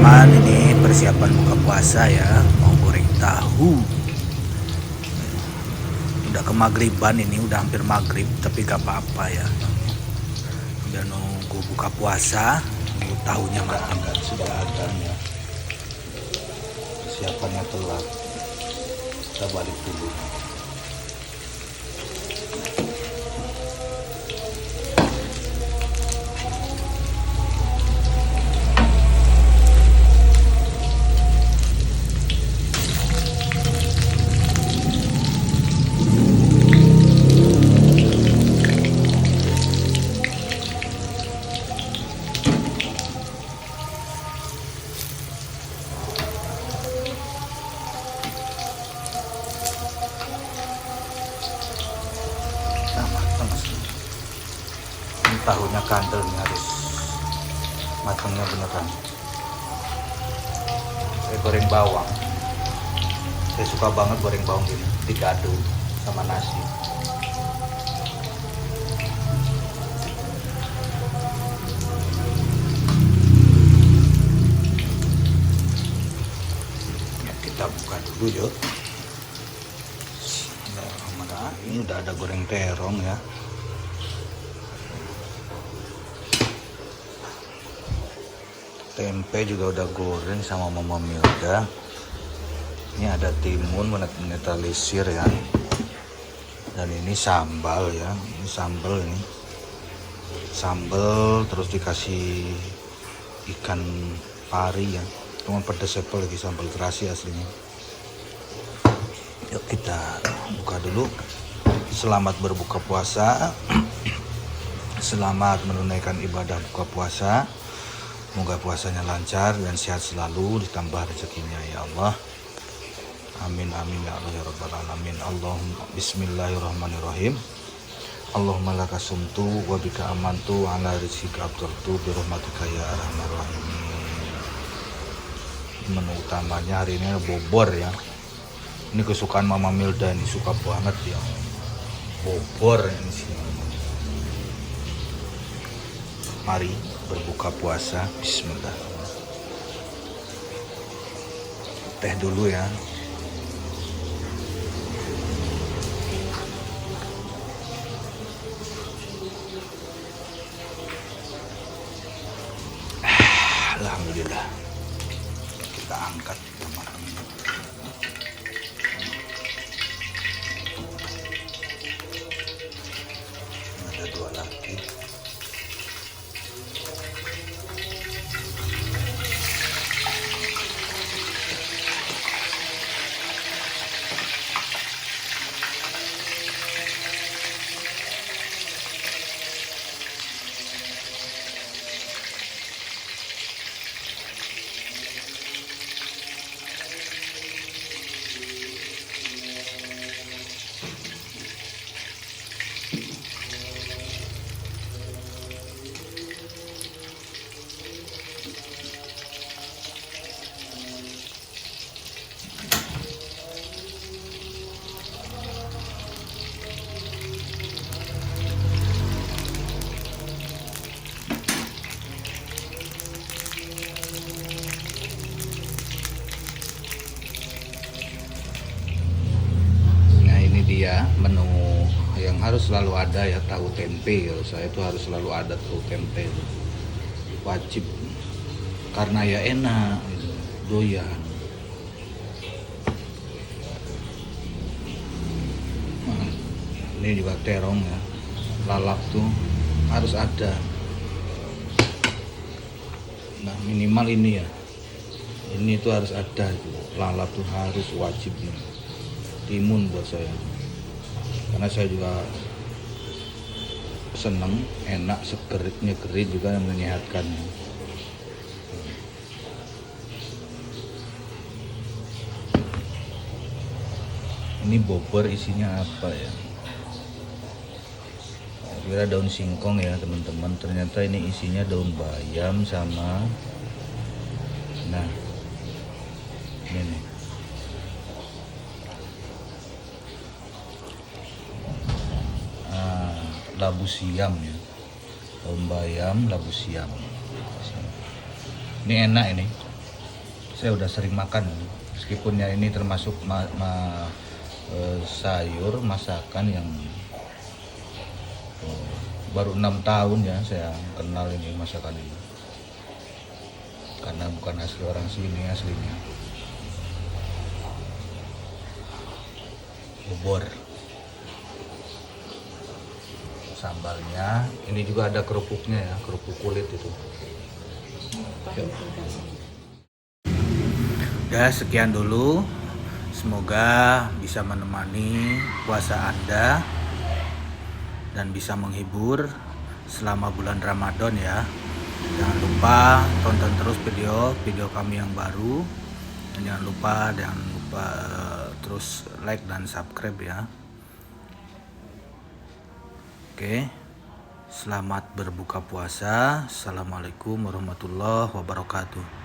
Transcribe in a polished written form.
teman-teman, ini persiapan buka puasa ya, mau goreng tahu. Udah ke maghriban, ini udah hampir maghrib, tapi gak apa-apa ya. Sambil nunggu buka puasa, nunggu tahunya matang. Sudah ada ya. Persiapannya telat. Kita balik dulu. Tahunya kandel nih, harus matangnya beneran. Saya goreng bawang, saya suka banget goreng bawang gini, digado sama nasi. Ya, kita buka dulu yuk. Ini udah ada goreng terong ya. Tempe juga udah goreng sama Mama Milda. Ini ada timun menetralisir ya. Dan ini sambal ya. Ini sambal ini. Sambal terus dikasih ikan pari ya. Cuma pedes sepel lagi, sambal terasi aslinya. Yuk kita buka dulu. Selamat berbuka puasa. Selamat menunaikan ibadah buka puasa. Semoga puasanya lancar dan sehat selalu, ditambah rezekinya ya Allah. Amin amin ya Allah ya rabbal alamin. Allahumma bismillahirrahmanirrahim. Allahumma laka sumtu wa bika amantu ala rizqika abdurtu bi rahmatika ya arhamar rahimin. Menu utamanya hari ini bobor ya. Ini kesukaan Mama Milda, ini suka banget ya. Bobor ini sih. Mari berbuka puasa. Bismillah. Teh dulu ya. Alhamdulillah. Kita angkat ya makannya. Ada dua lagi. Ya, menu yang harus selalu ada ya, tahu tempe. Kalau saya itu harus selalu ada tahu tempe, wajib, karena ya enak, doyan. Nah, ini juga terong ya, lalap tuh harus ada. Nah minimal ini ya, ini tuh harus ada, lalap tuh harus wajib nih. Timun buat saya, karena saya juga seneng, enak, seger, nyegerin juga, menyehatkan. Ini bobor isinya apa ya? Kira daun singkong ya teman-teman, ternyata ini isinya daun bayam sama, nah ini nih, labu siam ya, daun bayam, labu siam. Ini enak ini, saya udah sering makan, meskipun ya ini termasuk sayur masakan yang baru 6 tahun ya saya kenal ini masakan ini, karena bukan asli orang sini aslinya. Bubur, sambalnya, ini juga ada kerupuknya ya, kerupuk kulit itu. Ya, sekian dulu. Semoga bisa menemani puasa Anda dan bisa menghibur selama bulan Ramadan ya. Jangan lupa tonton terus video kami yang baru. Dan jangan lupa terus like dan subscribe ya. Oke. Selamat berbuka puasa. Assalamualaikum warahmatullahi wabarakatuh.